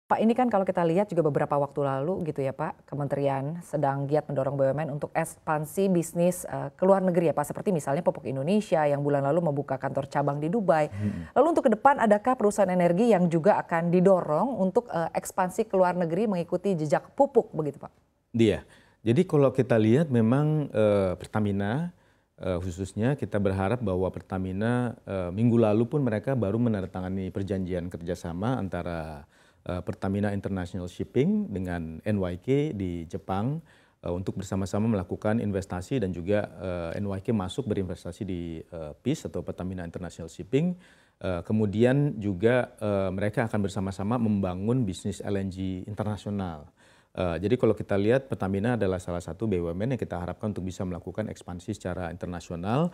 Pak, ini kan kalau kita lihat juga beberapa waktu lalu gitu ya Pak, kementerian sedang giat mendorong BUMN untuk ekspansi bisnis ke luar negeri ya Pak, seperti misalnya Pupuk Indonesia yang bulan lalu membuka kantor cabang di Dubai. Mhm. Lalu untuk ke depan adakah perusahaan energi yang juga akan didorong untuk ekspansi ke luar negeri mengikuti jejak Pupuk begitu Pak? Iya. Jadi kalau kita lihat memang, Pertamina, khususnya kita berharap bahwa Pertamina, minggu lalu pun mereka baru menandatangani perjanjian kerjasama antara, Pertamina International Shipping dengan NYK di Jepang, untuk bersama-sama melakukan investasi dan juga, NYK masuk berinvestasi di, PIS atau Pertamina International Shipping. Kemudian juga, mereka akan bersama-sama membangun bisnis LNG internasional. Jadi kalau kita lihat Pertamina adalah salah satu BUMN yang kita harapkan untuk bisa melakukan ekspansi secara internasional.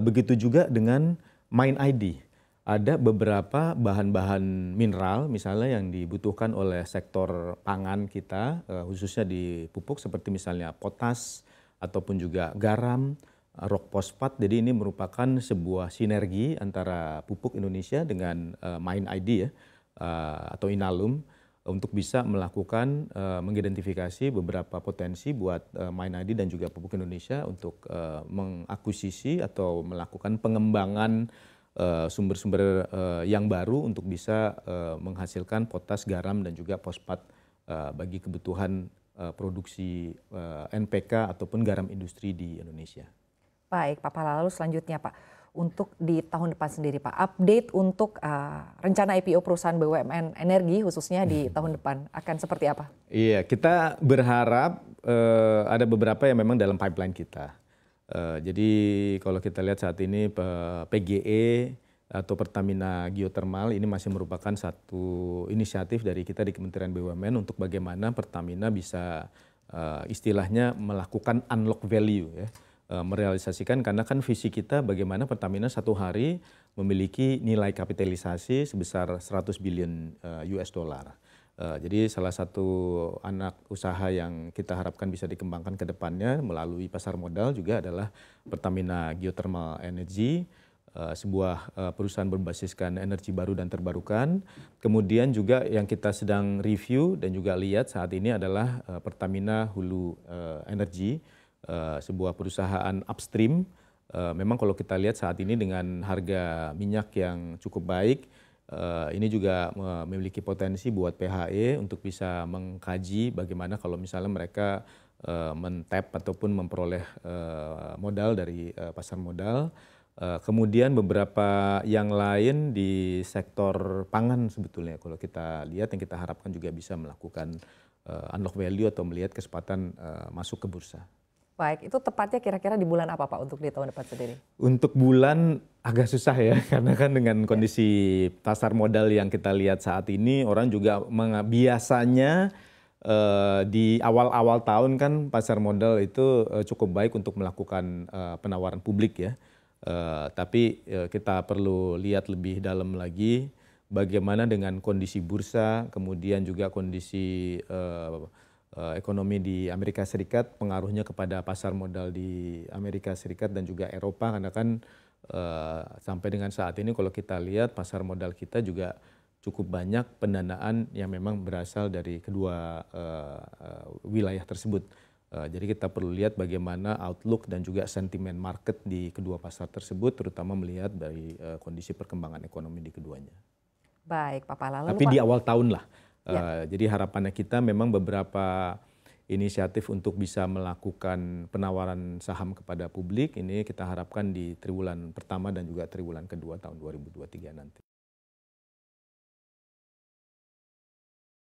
Begitu juga dengan MindID. Ada beberapa bahan-bahan mineral misalnya yang dibutuhkan oleh sektor pangan kita, khususnya di pupuk seperti misalnya potas ataupun juga garam, rock fosfat. Jadi ini merupakan sebuah sinergi antara Pupuk Indonesia dengan, MindID ya, atau Inalum untuk bisa melakukan, mengidentifikasi beberapa potensi buat, MindID dan juga Pupuk Indonesia untuk, mengakuisisi atau melakukan pengembangan, sumber-sumber, yang baru untuk bisa, menghasilkan potas, garam, dan juga fosfat, bagi kebutuhan, produksi, NPK ataupun garam industri di Indonesia. Baik Pak, lalu selanjutnya Pak, untuk di tahun depan sendiri Pak, update untuk rencana IPO perusahaan BUMN energi khususnya di tahun depan akan seperti apa? Iya, kita berharap, ada beberapa yang memang dalam pipeline kita. Jadi kalau kita lihat saat ini PGE atau Pertamina Geothermal ini masih merupakan satu inisiatif dari kita di Kementerian BUMN untuk bagaimana Pertamina bisa, istilahnya melakukan unlock value ya, merealisasikan karena kan visi kita bagaimana Pertamina satu hari memiliki nilai kapitalisasi sebesar 100 billion US dollar. Jadi salah satu anak usaha yang kita harapkan bisa dikembangkan ke depannya melalui pasar modal juga adalah Pertamina Geothermal Energy, sebuah, perusahaan berbasiskan energi baru dan terbarukan. Kemudian juga yang kita sedang review dan juga lihat saat ini adalah, Pertamina Hulu, Energy, sebuah perusahaan upstream. Memang kalau kita lihat saat ini dengan harga minyak yang cukup baik, ini juga memiliki potensi buat PHE untuk bisa mengkaji bagaimana kalau misalnya mereka, men-tap ataupun memperoleh, modal dari, pasar modal. Kemudian beberapa yang lain di sektor pangan sebetulnya kalau kita lihat yang kita harapkan juga bisa melakukan, unlock value atau melihat kesempatan, masuk ke bursa. Baik, itu tepatnya kira-kira di bulan apa Pak untuk di tahun depan sendiri? Untuk bulan agak susah ya, karena kan dengan kondisi pasar modal yang kita lihat saat ini, orang juga biasanya, di awal-awal tahun kan pasar modal itu, cukup baik untuk melakukan, penawaran publik ya. Tapi, kita perlu lihat lebih dalam lagi bagaimana dengan kondisi bursa, kemudian juga kondisi, ekonomi di Amerika Serikat, pengaruhnya kepada pasar modal di Amerika Serikat dan juga Eropa karena kan, sampai dengan saat ini kalau kita lihat pasar modal kita juga cukup banyak pendanaan yang memang berasal dari kedua, wilayah tersebut. Jadi kita perlu lihat bagaimana outlook dan juga sentimen market di kedua pasar tersebut terutama melihat dari, kondisi perkembangan ekonomi di keduanya. Baik Pak Pala, lalu Tapi Pak di awal tahun lah. ya. Jadi harapannya kita memang beberapa inisiatif untuk bisa melakukan penawaran saham kepada publik ini kita harapkan di triwulan pertama dan juga triwulan kedua tahun 2023 nanti.